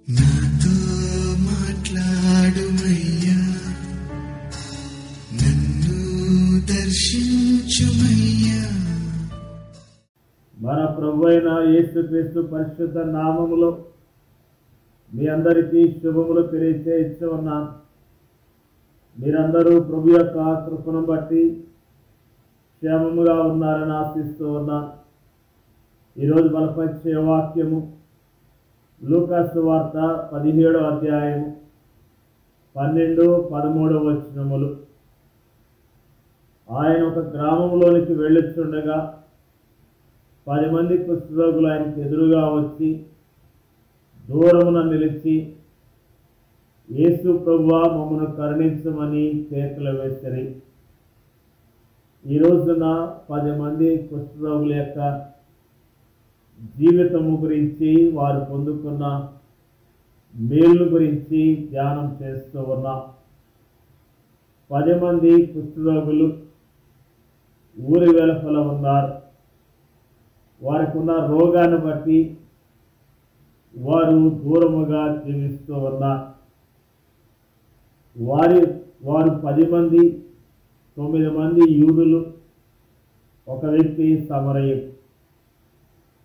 నాతో మాట్లాడుమయ్యా, నన్ను దర్శించుమయ్యా. మన ప్రభువైన యేసుక్రీస్తు పరిశుద్ధ నామములో మీ అందరికీ శుభములు తెలియజేస్తూ ఉన్నాను. మీరందరూ ప్రభు యొక్క కృపను బట్టి క్షేమముగా ఉన్నారని ఆశిస్తూ ఉన్నాను. ఈరోజు బలపరిచే వాక్యము లూకా సువార్త 17వ అధ్యాయము 12, 13 వచనములు. ఆయన ఒక గ్రామంలోనికి వెళ్ళుచుండగా 10 మంది కుష్ఠరోగులు ఆయనకు ఎదురుగా వచ్చి దూరమున నిలిచి, యేసు ప్రభువా, మమ్మను కరుణించమని కేకలు వేసిరి. ఈ రోజున 10 మంది కుష్ఠరోగుల యొక్క జీవితము గురించి, వారు పొందుకున్న మేలు గురించి ధ్యానం చేస్తూ ఉన్నాం. 10 మంది కుష్ఠరోగులు ఊరి వెలుపల ఉన్నారు. వారికి ఉన్న రోగాన్ని బట్టి వారు దూరముగా జీవిస్తూ ఉన్నారు. వారు 10 మంది, 9 మంది యూదులు, ఒక వ్యక్తి సమరయుడు.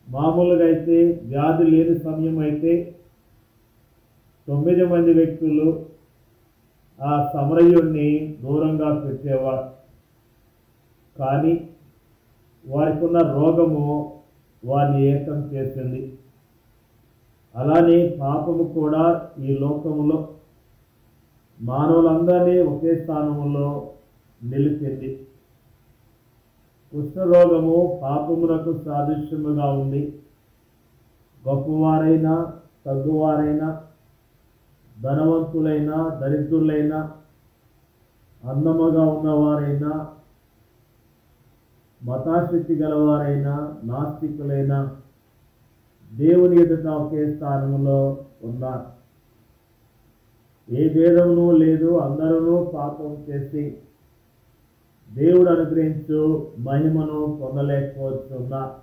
మామూలుగా అయితే వ్యాధి లేని సమయం అయితే 9 మంది వ్యక్తులు ఆ సమరయుడిని దూరంగా పెట్టేవారు. కానీ వారికి ఉన్న రోగము వారిని ఏకం చేసింది. అలానే పాపము కూడా ఈ లోకములో మానవులందరినీ ఒకే స్థానంలో నిలిపింది. కుష్ఠరోగము పాపమునకు సాదృశ్యముగా ఉంది. గొప్పవారైనా తగ్గువారైనా, ధనవంతులైనా దరిద్రులైనా, అందముగా ఉన్నవారైనా, మతాశక్తి గలవారైనా, నాస్తికులైనా దేవుని ఎదుట ఒకే స్థానంలో ఉన్నారు. ఏ భేదమును లేదు. అందరూ పాపం చేసి దేవుడు అనుగ్రహించు మహిమను పొందలేకపోతున్నారు.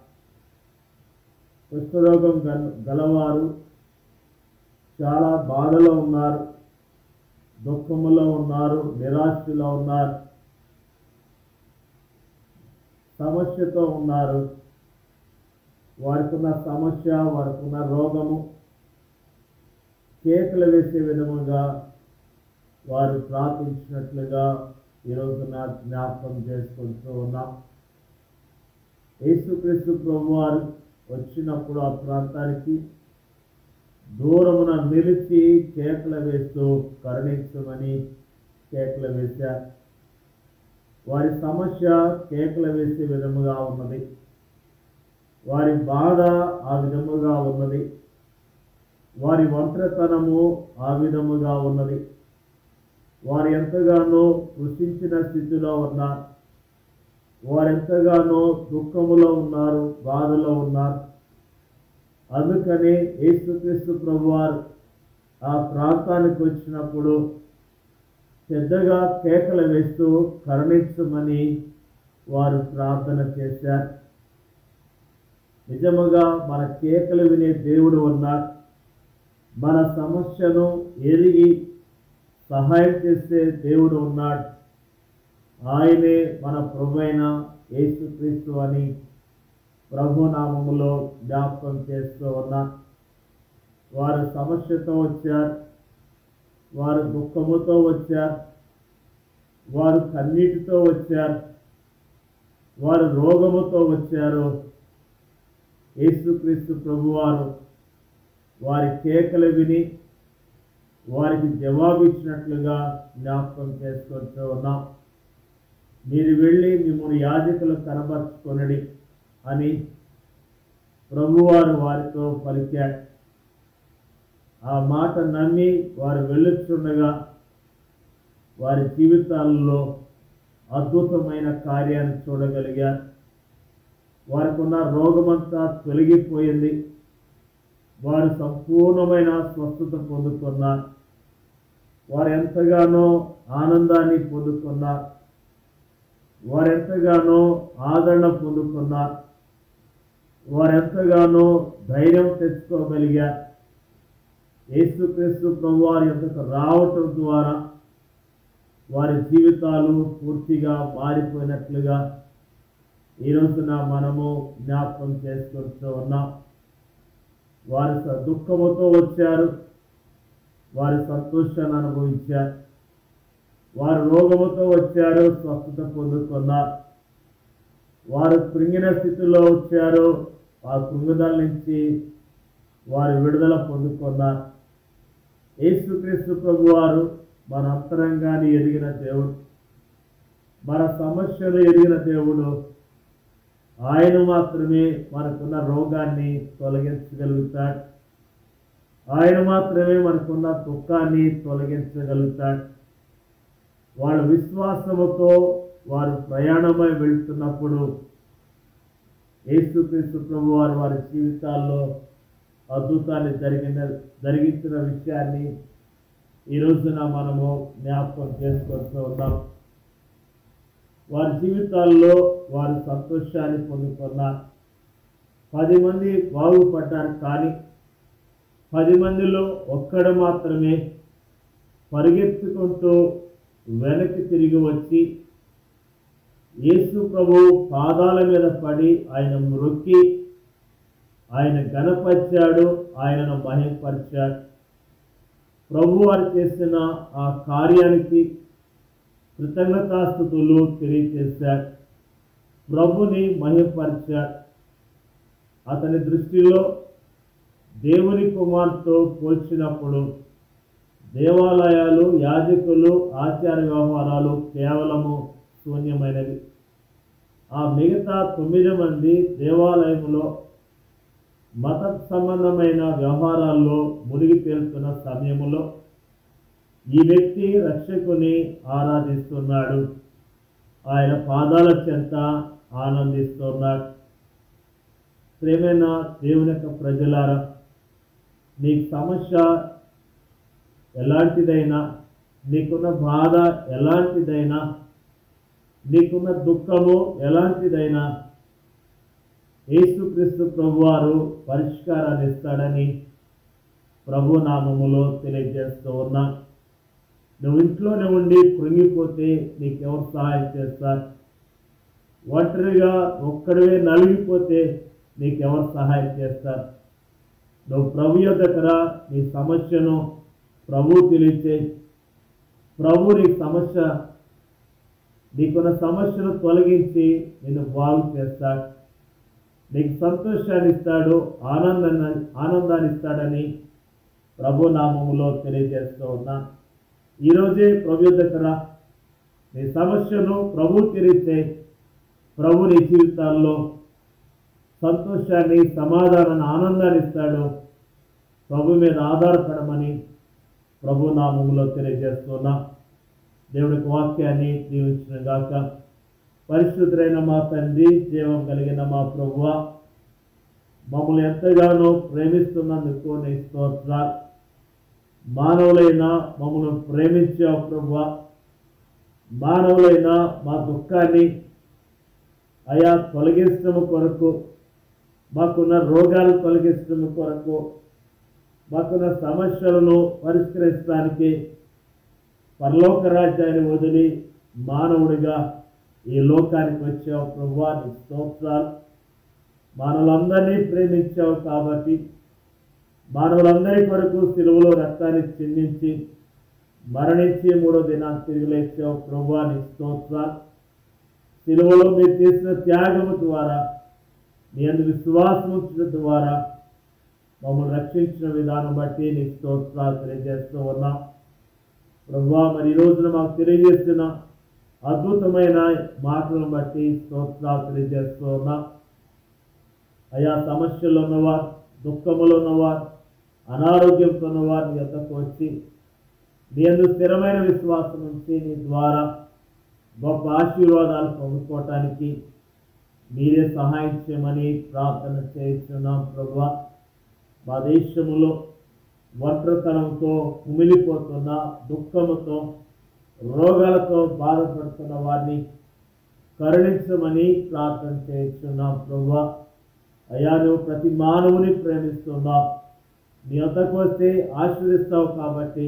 కుష్ఠరోగం గలవారు చాలా బాధలో ఉన్నారు, దుఃఖములో ఉన్నారు, నిరాశలో ఉన్నారు, సమస్యతో ఉన్నారు. వారికున్న సమస్య, వారికున్న రోగము కేకలు వేసే విధముగా వారు ప్రార్థించినట్లుగా ఈరోజు జ్ఞాపకం చేసుకుంటూ ఉన్నాం. యేసుక్రీస్తు ప్రభువారు వచ్చినప్పుడు ఆ ప్రాంతానికి దూరమున నిలిచి కేకలు వేస్తూ కరుణించమని కేకలు వేశారు. వారి సమస్య కేకలు వేసే విధముగా ఉన్నది. వారి బాధ ఆ విధముగా ఉన్నది. వారి ఒంటరితనము ఆ విధముగా ఉన్నది. వారు ఎంతగానో కృషించిన స్థితిలో ఉన్నారు. వారు ఎంతగానో దుఃఖములో ఉన్నారు, బాధలో ఉన్నారు. అందుకని యేసుక్రీస్తు ప్రభువారు ఆ ప్రాంతానికి వచ్చినప్పుడు పెద్దగా కేకలు వేస్తూ కరుణించమని వారు ప్రార్థన చేశారు. నిజముగా మన కేకలు వినే దేవుడు ఉన్నాడు. మన సమస్యను ఎరిగి సహాయం చేసే దేవుడు ఉన్నాడు. ఆయనే మన ప్రభువైన యేసుక్రీస్తు అని ప్రభునామములో జ్ఞాపకం చేస్తూ ఉన్నారు. వారు సమస్యతో వచ్చారు, వారు దుఃఖముతో వచ్చారు, వారు కన్నీటితో వచ్చారు, వారు రోగముతో వచ్చారు. యేసుక్రీస్తు ప్రభువారు వారి కేకలు విని వారికి జవాబిచ్చినట్లుగా జ్ఞాపకం చేసుకుంటూ ఉన్నాం. మీరు వెళ్ళి మిమ్మల్ని యాజకులు కనబరుచుకొనడి అని ప్రభువారు వారితో పలికారు. ఆ మాట నమ్మి వారు వెళ్ళుచుండగా వారి జీవితాలలో అద్భుతమైన కార్యాన్ని చూడగలిగారు. వారికి ఉన్న రోగమంతా తొలగిపోయింది. వారు సంపూర్ణమైన స్వస్థత పొందుకున్నారు. వారు ఎంతగానో ఆనందాన్ని పొందుకున్నారు. వారు ఎంతగానో ఆదరణ పొందుకున్నారు. వారెంతగానో ధైర్యం తెచ్చుకోగలిగారు. యేసుక్రీస్తు ప్రభువారి యొద్దకు రావటం ద్వారా వారి జీవితాలు పూర్తిగా మారిపోయినట్లుగా ఈ రోజున మనము జ్ఞాపకం చేసుకుంటూ ఉన్నాం. వారి దుఃఖముతో వచ్చారు, వారి సంతోషాన్ని అనుభవించారు. వారు రోగముతో వచ్చారు, స్వస్థత పొందుకున్నారు. వారు కృంగిన స్థితిలో వచ్చారు, ఆ కృంగుదల నుంచి వారు విడుదల పొందుకున్నారు. యేసుక్రీస్తు ప్రభువారు మన అంతరంగాన్ని ఎరిగిన దేవుడు, మన సమస్యలు ఎరిగిన దేవుడు. ఆయన మాత్రమే మనకున్న రోగాన్ని తొలగించగలుగుతాడు. ఆయన మాత్రమే మనకున్న దుఃఖాన్ని తొలగించగలుగుతాడు. వాళ్ళ విశ్వాసముతో వారు ప్రయాణమై వెళ్తున్నప్పుడు యేసుక్రీస్తు ప్రభువారు వారి జీవితాల్లో అద్భుతాన్ని జరిగించిన విషయాన్ని ఈ రోజున మనము జ్ఞాపకం చేసుకుంటూ ఉన్నాం. వారి జీవితాల్లో వారు సంతోషాన్ని పొందుకున్నారు. 10 మంది బాగుపడ్డారు, కానీ 10 మందిలో ఒక్కడు మాత్రమే పరిగెత్తుకుంటూ వెనక్కి తిరిగి వచ్చి యేసు ప్రభు పాదాల మీద పడి ఆయన మ్రొక్కి ఆయన ఘనపరిచాడు, ఆయనను మహిమపరిచాడు. ప్రభు వారు చేసిన ఆ కార్యానికి కృతజ్ఞతాస్తుతులు తెలియజేశాడు. ప్రభుని మహిమపరిచాడు. అతని దృష్టిలో దేవుని కుమార్తెతో పోల్చినప్పుడు దేవాలయాలు, యాజకులు, ఆచార వ్యవహారాలు కేవలము శూన్యమైనవి. ఆ మిగతా 9 మంది దేవాలయంలో మత సంబంధమైన వ్యవహారాల్లో మునిగి తేలుతున్న సమయంలో ఈ వ్యక్తి రక్షకుని ఆరాధిస్తున్నాడు, ఆయన పాదాల చెంత ఆనందిస్తున్నాడు. ప్రేమైన దేవుని యొక్క ప్రజలారా, నీకు సమస్య ఎలాంటిదైనా, నీకున్న బాధ ఎలాంటిదైనా, నీకున్న దుఃఖము ఎలాంటిదైనా యేసుక్రీస్తు ప్రభువారు పరిష్కారాన్ని ఇస్తాడని ప్రభు నామములో తెలియజేస్తూ ఉన్నా. నువ్వు ఇంట్లోనే ఉండి కృంగిపోతే నీకెవరు సహాయం చేస్తారు? ఒంటరిగా ఒక్కడివే నలిగిపోతే నీకెవరు సహాయం చేస్తారు? నువ్వు ప్రభు యొద్దకు రా, నీ సమస్యను ప్రభు తెలియచే. ప్రభు నీకున్న సమస్యను తొలగించి నిన్ను బాగు చేస్తాడు, నీకు సంతోషాన్ని ఇస్తాడు, ఆనందాన్ని ఇస్తాడని ప్రభు నామములో తెలియజేస్తూ ఉన్నా. ఈరోజే ప్రభు యొద్దకు రా, నీ సమస్యను ప్రభు తెలియచే. ప్రభు నీ జీవితాల్లో సంతోషాన్ని, సమాధానాన్ని, ఆనందాన్ని ఇస్తాడు. ప్రభు మీద ఆధారపడమని ప్రభు నామములో తెలియజేస్తున్నా. దేవుడికి వాక్యాన్ని దీవించిన గాక. పరిశుద్ధుడైన మా తండ్రి, జీవం కలిగిన మా ప్రభువా, మమ్మల్ని ఎంతగానో ప్రేమిస్తున్నందుకు నీ స్తోత్రాలు. మానవులైన మమ్మల్ని ప్రేమించావు ప్రభువా. మానవులైన మా దుఃఖాన్ని అయా తొలగించడం కొరకు, మాకున్న రోగాలు తొలగించడం కొరకు, మాకున్న సమస్యలను పరిష్కరించడానికి పరలోక రాజ్యాన్ని వదిలి మానవుడిగా ఈ లోకానికి వచ్చావు ప్రభువా. నీ స్తోత్రాలు. మానవులందరినీ ప్రేమించావు కాబట్టి మానవులందరి కొరకు సిలువలో రక్తాన్ని చిందించి మరణించి 3వ దినాన్ని తిరిగి లేచావు ప్రభువా. నీ స్తోత్రాలు. సిలువలో మీరు చేసిన త్యాగము ద్వారా, నీ అందు విశ్వాసం ఉంచడం ద్వారా మమ్మల్ని రక్షించిన విధానం బట్టి నీ స్తోత్రాలు తెలియజేస్తూ ఉన్నాం ప్రభువా. మరి ఈ రోజున మాకు తెలియజేసిన అద్భుతమైన మాటలను బట్టి స్తోత్రాలు తెలియజేస్తూ ఉన్నాం. అయా సమస్యలు ఉన్నవారు, దుఃఖములు ఉన్నవారు, అనారోగ్యంతో ఉన్నవారు నీ యొద్దకు వచ్చి నీ యందు స్థిరమైన విశ్వాసం నుంచి నీ ద్వారా గొప్ప ఆశీర్వాదాలు పొందుకోవటానికి మీరే సహాయం చేయమని ప్రార్థన చేస్తున్నాం ప్రభువా. మా దేశంలో ఒంటరితనంతో కుమిలిపోతున్న, దుఃఖముతో, రోగాలతో బాధపడుతున్న వారిని కరుణించమని ప్రార్థన చేస్తున్నాం ప్రభువా. అయ్యా, నువ్వు ప్రతి మానవుని ప్రేమిస్తున్నావు. నీ వద్దకు వస్తే ఆశీర్వదిస్తావు కాబట్టి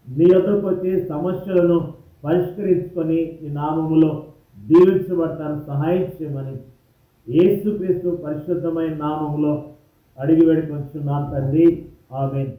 నీ వద్దకు వచ్చి సమస్యలను పరిష్కరించుకొని నీ నామములో దీవించబడతాను సహాయం చేయమని యేసుక్రీస్తు పరిశుద్ధమైన నామములో అడిగి వేడుకొంచున్నాను తండ్రి. ఆమేన్.